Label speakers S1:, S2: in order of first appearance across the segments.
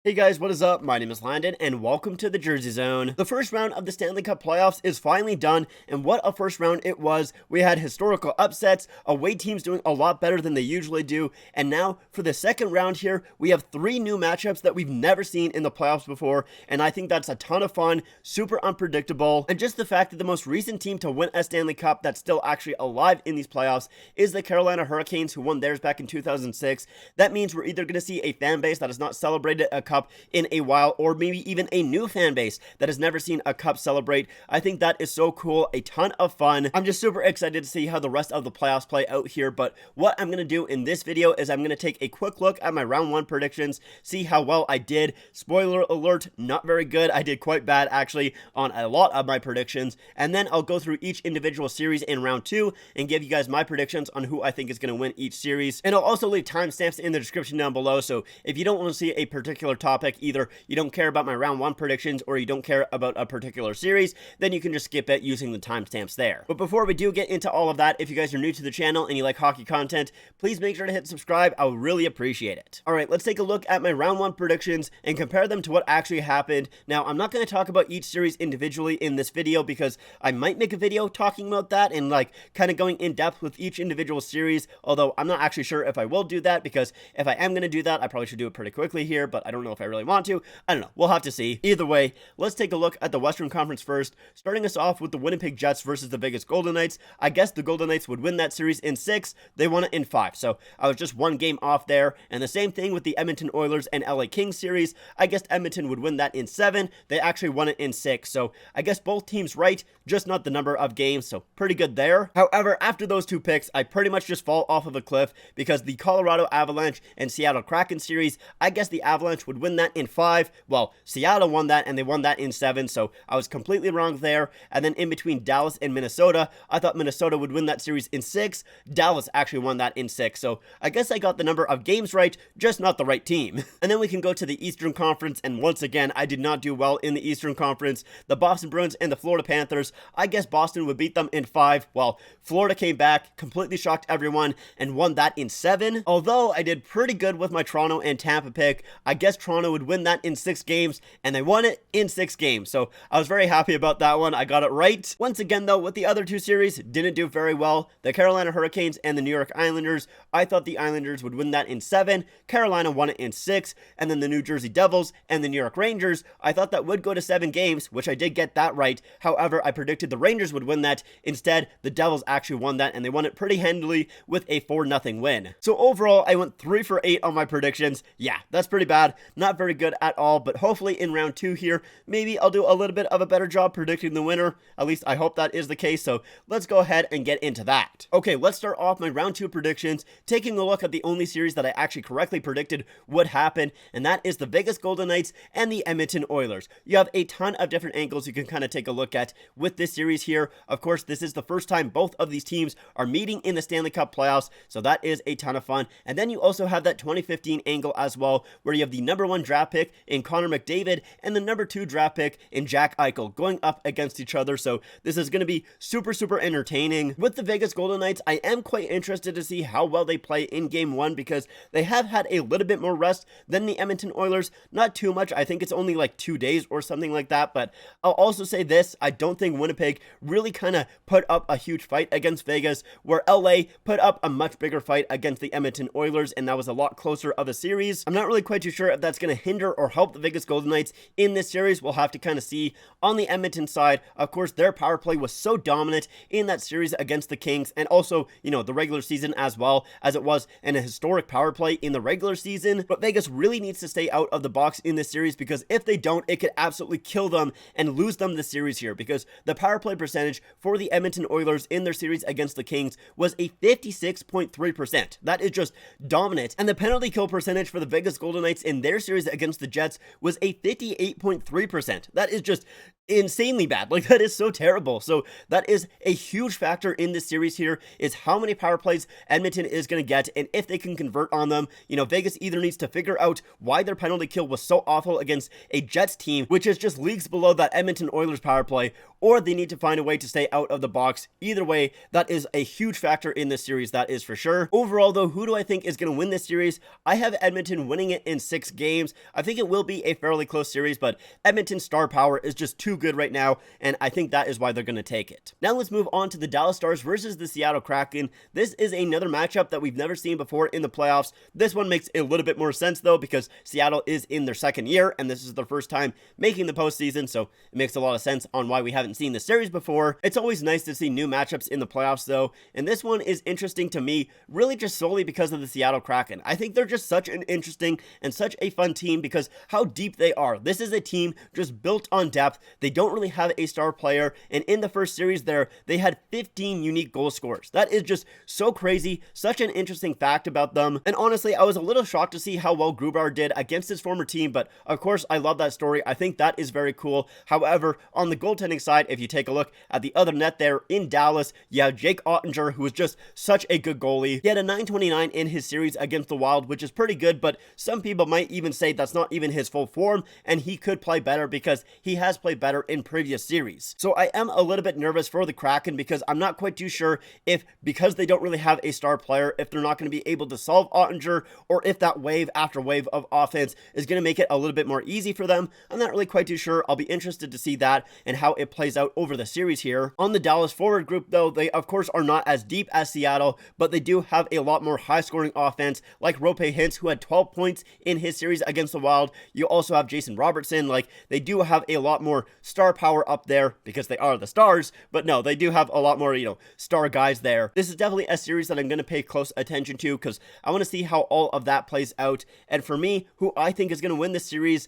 S1: Hey guys, what is up? My name is Landon, and welcome to the Jersey Zone. The first round of the Stanley Cup playoffs is finally done, and what a first round it was. We had historical upsets, away teams doing a lot better than they usually do, and now for the second round here, we have three new matchups that we've never seen in the playoffs before, and I think that's a ton of fun, super unpredictable, and just the fact that the most recent team to win a Stanley Cup that's still actually alive in these playoffs is the Carolina Hurricanes, who won theirs back in 2006. That means we're either going to see a fan base that has not celebrated a cup in a while, or maybe even a new fan base that has never seen a cup celebrate. I think that is so cool, a ton of fun. I'm just super excited to see how the rest of the playoffs play out here, but what I'm going to do in this video is I'm going to take a quick look at my round one predictions, see how well I did. Spoiler alert, not very good. I did quite bad actually on a lot of my predictions, and then I'll go through each individual series in round two and give you guys my predictions on who I think is going to win each series. And I'll also leave timestamps in the description down below, so if you don't want to see a particular topic, either you don't care about my round one predictions or you don't care about a particular series, then you can just skip it using the timestamps there. But before we do get into all of that, if you guys are new to the channel and you like hockey content, please make sure to hit subscribe. I would really appreciate it. Alright, let's take a look at my round one predictions and compare them to what actually happened. Now, I'm not going to talk about each series individually in this video because I might make a video talking about that and like kind of going in depth with each individual series, although I'm not actually sure if I will do that, because if I am going to do that, I probably should do it pretty quickly here, but I don't know if I really want to. I don't know. We'll have to see. Either way, let's take a look at the Western Conference first, starting us off with the Winnipeg Jets versus the Vegas Golden Knights. I guess the Golden Knights would win that series in 6. They won it in 5, so I was just one game off there. And the same thing with the Edmonton Oilers and LA Kings series. I guessed Edmonton would win that in 7. They actually won it in 6, so I guess both teams right, just not the number of games, so pretty good there. However, after those two picks, I pretty much just fall off of a cliff because the Colorado Avalanche and Seattle Kraken series, I guess the Avalanche would win that in 5. Well, Seattle won that, and they won that in 7, so I was completely wrong there. And then in between Dallas and Minnesota, I thought Minnesota would win that series in 6. Dallas actually won that in 6, so I guess I got the number of games right, just not the right team. And then we can go to the Eastern Conference, and once again, I did not do well in the Eastern Conference. The Boston Bruins and the Florida Panthers, I guess Boston would beat them in 5. Well, Florida came back, completely shocked everyone, and won that in 7. Although I did pretty good with my Toronto and Tampa pick, I guess Toronto would win that in 6 games, and they won it in 6 games, so I was very happy about that one. I got it right. Once again though, with the other two series, didn't do very well. The Carolina Hurricanes and the New York Islanders, I thought the Islanders would win that in 7. Carolina won it in 6, and then the New Jersey Devils and the New York Rangers, I thought that would go to 7 games, which I did get that right. However, I predicted the Rangers would win that. Instead, the Devils actually won that, and they won it pretty handily with a 4-0 win. So overall, I went 3 for 8 on my predictions. Yeah, that's pretty bad. Not very good at all, but hopefully in round 2 here, maybe I'll do a little bit of a better job predicting the winner. At least I hope that is the case, so let's go ahead and get into that. Okay, let's start off my round 2 predictions, taking a look at the only series that I actually correctly predicted would happen, and that is the Vegas Golden Knights and the Edmonton Oilers. You have a ton of different angles you can kind of take a look at with this series here. Of course, this is the first time both of these teams are meeting in the Stanley Cup playoffs, so that is a ton of fun. And then you also have that 2015 angle as well, where you have the number 1 draft pick in Connor McDavid and the number 2 draft pick in Jack Eichel going up against each other, so this is going to be super entertaining. With the Vegas Golden Knights, I am quite interested to see how well they play in game 1 because they have had a little bit more rest than the Edmonton Oilers. Not too much, I think it's only like 2 days or something like that, but I'll also say this, I don't think Winnipeg really kind of put up a huge fight against Vegas, where LA put up a much bigger fight against the Edmonton Oilers, and that was a lot closer of a series. I'm not really quite too sure if that's going to hinder or help the Vegas Golden Knights in this series. We'll have to kind of see. On the Edmonton side, of course, their power play was so dominant in that series against the Kings, and also, you know, the regular season as well, as it was an historic power play in the regular season. But Vegas really needs to stay out of the box in this series, because if they don't, it could absolutely kill them and lose them the series here, because the power play percentage for the Edmonton Oilers in their series against the Kings was a 56.3%. That is just dominant. And the penalty kill percentage for the Vegas Golden Knights in their series against the Jets was a 58.3%. That is just insanely bad. Like, that is so terrible. So that is a huge factor in this series here, is how many power plays Edmonton is going to get, and if they can convert on them. Vegas either needs to figure out why their penalty kill was so awful against a Jets team, which is just leagues below that Edmonton Oilers power play, or they need to find a way to stay out of the box. Either way, that is a huge factor in this series, that is for sure. Overall though, who do I think is going to win this series? I have Edmonton winning it in 6 games. I think it will be a fairly close series, but Edmonton's star power is just too good right now, and I think that is why they're going to take it. Now let's move on to the Dallas Stars versus the Seattle Kraken. This is another matchup that we've never seen before in the playoffs. This one makes a little bit more sense though, because Seattle is in their second year, and this is their first time making the postseason, so it makes a lot of sense on why we haven't seen this series before. It's always nice to see new matchups in the playoffs though, and this one is interesting to me, really just solely because of the Seattle Kraken. I think they're just such an interesting and such a fun team because how deep they are. This is a team just built on depth. They don't really have a star player, and in the first series there, they had 15 unique goal scorers. That is just so crazy, such an interesting fact about them, and honestly, I was a little shocked to see how well Grubauer did against his former team, but of course, I love that story. I think that is very cool. However, on the goaltending side, if you take a look at the other net there in Dallas, you have Jake Ottinger, who is just such a good goalie. He had a .929 in his series against the Wild, which is pretty good, but some people might even say that's not even his full form, and he could play better because he has played better in previous series. So I am a little bit nervous for the Kraken because I'm not quite too sure if, because they don't really have a star player, if they're not going to be able to solve Ottinger, or if that wave after wave of offense is going to make it a little bit more easy for them. I'm not really quite too sure. I'll be interested to see that and how it plays out over the series here. On the Dallas forward group though, they of course are not as deep as Seattle, but they do have a lot more high scoring offense, like Rope Hintz, who had 12 points in his series against the Wild. You also have Jason Robertson. Like, they do have a lot more star power up there because they are the Stars, but no, they do have a lot more, star guys there. This is definitely a series that I'm going to pay close attention to because I want to see how all of that plays out. And for me, who I think is going to win this series,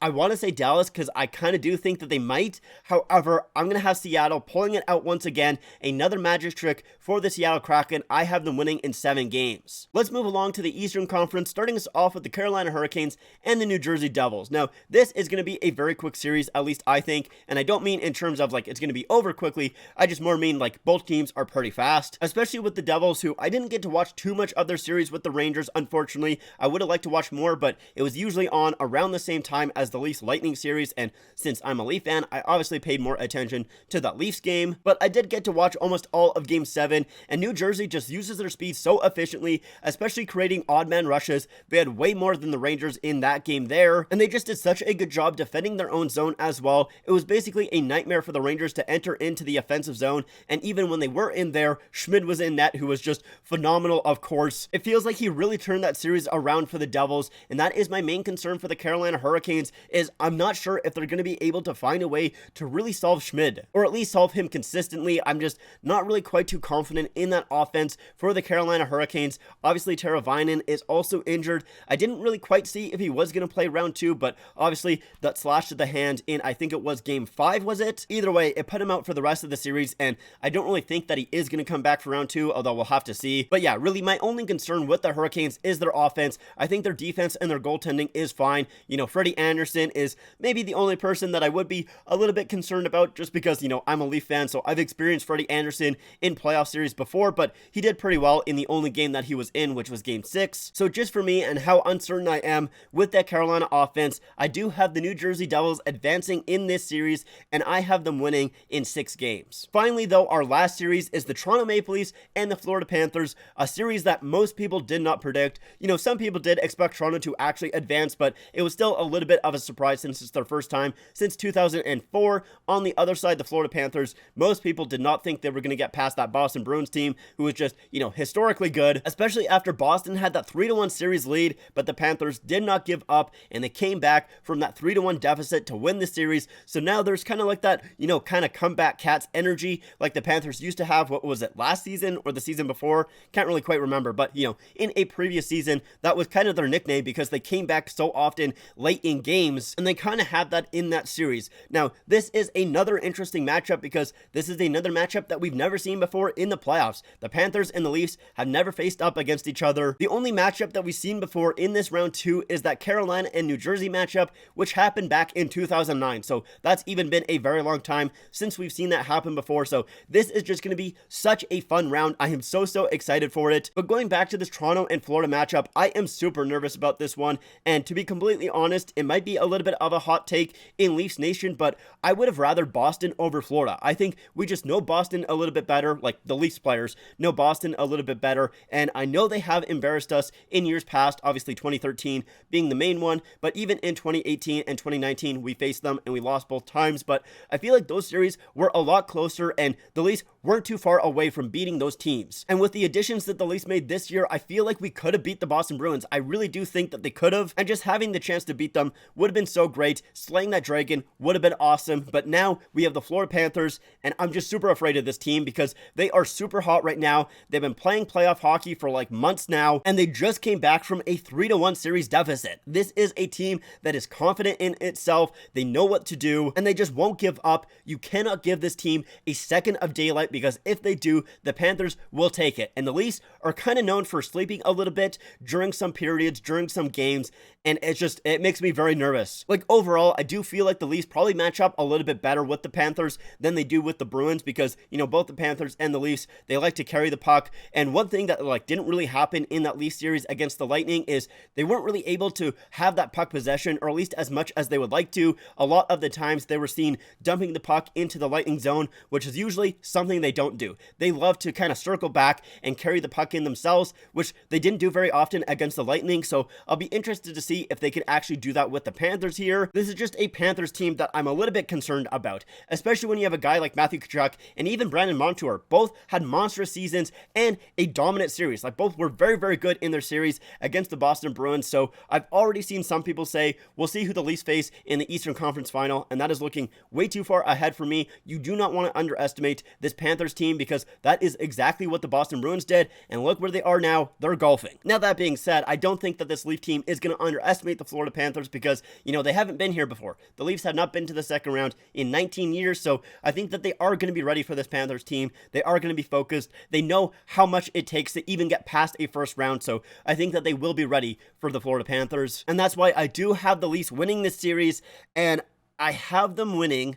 S1: I want to say Dallas because I kind of do think that they might. However, I'm going to have Seattle pulling it out once again. Another magic trick for the Seattle Kraken. I have them winning in 7 games. Let's move along to the Eastern Conference, starting us off with the Carolina Hurricanes and the New Jersey Devils. Now, this is going to be a very quick series, at least I think, and I don't mean in terms of like it's going to be over quickly. I just more mean like both teams are pretty fast, especially with the Devils, who I didn't get to watch too much of their series with the Rangers, unfortunately. I would have liked to watch more, but it was usually on around the same time as the Leafs Lightning series, and since I'm a Leaf fan, I obviously paid more attention to that Leafs game, but I did get to watch almost all of Game 7, and New Jersey just uses their speed so efficiently, especially creating odd man rushes. They had way more than the Rangers in that game there, and they just did such a good job defending their own zone as well. It was basically a nightmare for the Rangers to enter into the offensive zone, and even when they were in there, Schmid was in net, who was just phenomenal, of course. It feels like he really turned that series around for the Devils, and that is my main concern for the Carolina Hurricanes, is I'm not sure if they're going to be able to find a way to really solve Schmid, or at least solve him consistently. I'm just not really quite too confident in that offense for the Carolina Hurricanes. Obviously, Teravainen is also injured. I didn't really quite see if he was going to play round 2, but obviously that slash to the hand in, I think it was Game 5, was it? Either way, it put him out for the rest of the series, and I don't really think that he is going to come back for round 2, although we'll have to see. But yeah, really my only concern with the Hurricanes is their offense. I think their defense and their goaltending is fine. Freddie Anderson is maybe the only person that I would be a little bit concerned about, just because, I'm a Leaf fan, so I've experienced Freddie Anderson in playoff series before, but he did pretty well in the only game that he was in, which was Game 6. So just for me and how uncertain I am with that Carolina offense, I do have the New Jersey Devils advancing in this series, and I have them winning in 6 games. Finally, though, our last series is the Toronto Maple Leafs and the Florida Panthers, a series that most people did not predict. Some people did expect Toronto to actually advance, but it was still a little bit of a surprise since it's their first time since 2004. On the other side, the Florida Panthers, most people did not think they were going to get past that Boston Bruins team, who was just, historically good, especially after Boston had that 3-1 series lead, but the Panthers did not give up, and they came back from that 3-1 deficit to win the series. So now there's kind of like that, kind of comeback Cats energy, like the Panthers used to have. What was it, last season or the season before? Can't really quite remember, but, in a previous season, that was kind of their nickname because they came back so often late in games games, and they kind of had that in that series. Now, this is another interesting matchup because this is another matchup that we've never seen before in the playoffs. The Panthers and the Leafs have never faced up against each other. The only matchup that we've seen before in this round 2 is that Carolina and New Jersey matchup, which happened back in 2009. So that's even been a very long time since we've seen that happen before. So this is just going to be such a fun round. I am so excited for it. But going back to this Toronto and Florida matchup, I am super nervous about this one. And to be completely honest, it might be a little bit of a hot take in Leafs Nation, but I would have rather Boston over Florida. I think we just know Boston a little bit better, like the Leafs players know Boston a little bit better, and I know they have embarrassed us in years past, obviously 2013 being the main one, but even in 2018 and 2019, we faced them and we lost both times, but I feel like those series were a lot closer and the Leafs weren't too far away from beating those teams. And with the additions that the Leafs made this year, I feel like we could have beat the Boston Bruins. I really do think that they could have, and just having the chance to beat them would have been so great. Slaying that dragon would have been awesome, but now we have the Florida Panthers, and I'm just super afraid of this team because they are super hot right now. They've been playing playoff hockey for like months now, and they just came back from a 3-1 series deficit. This is a team that is confident in itself. They know what to do, and they just won't give up. You cannot give this team a second of daylight because if they do, the Panthers will take it. And the Leafs are kind of known for sleeping a little bit during some periods, during some games, and it makes me very nervous. Like overall, I do feel like the Leafs probably match up a little bit better with the Panthers than they do with the Bruins because, you know, both the Panthers and the Leafs, they like to carry the puck. And one thing that like didn't really happen in that Leafs series against the Lightning is they weren't really able to have that puck possession, or at least as much as they would like to. A lot of the times they were seen dumping the puck into the Lightning zone, which is usually something they don't do. They love to kind of circle back and carry the puck in themselves, which they didn't do very often against the Lightning. So I'll be interested to see if they can actually do that with the Panthers here. This is just a Panthers team that I'm a little bit concerned about, especially when you have a guy like Matthew Tkachuk and even Brandon Montour. Both had monstrous seasons and a dominant series. Like both were very good in their series against the Boston Bruins. So I've already seen some people say we'll see who the Leafs face in the Eastern Conference Final, and that is looking way too far ahead for me. You do not want to underestimate this Panthers team because that is exactly what the Boston Bruins did, and look where they are now. They're golfing. Now that being said, I don't think that this Leaf team is going to underestimate the Florida Panthers because, you know, they haven't been here before. The Leafs have not been to the second round in 19 years, so I think that they are going to be ready for this Panthers team. They are going to be focused. They know how much it takes to even get past a first round, so I think that they will be ready for the Florida Panthers, and that's why I do have the Leafs winning this series, and I have them winning,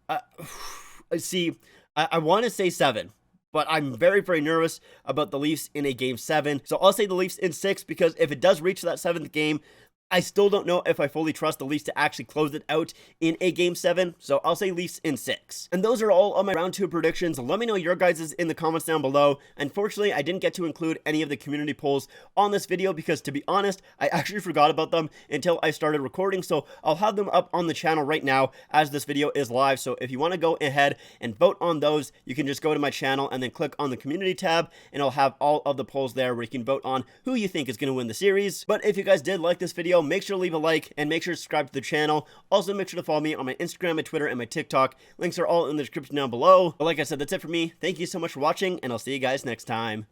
S1: I want to say 7, but I'm very nervous about the Leafs in a game 7. So I'll say the Leafs in 6 because if it does reach that 7th game, I still don't know if I fully trust the Leafs to actually close it out in a game 7, so I'll say Leafs in 6. And those are all of my round 2 predictions. Let me know your guys' in the comments down below. Unfortunately, I didn't get to include any of the community polls on this video because, to be honest, I actually forgot about them until I started recording, so I'll have them up on the channel right now as this video is live. So if you want to go ahead and vote on those, you can just go to my channel and then click on the community tab, and I'll have all of the polls there where you can vote on who you think is going to win the series. But if you guys did like this video, make sure to leave a like and make sure to subscribe to the channel. Also, make sure to follow me on my Instagram, my Twitter, and my TikTok. Links are all in the description down below. But like I said, that's it for me. Thank you so much for watching, and I'll see you guys next time.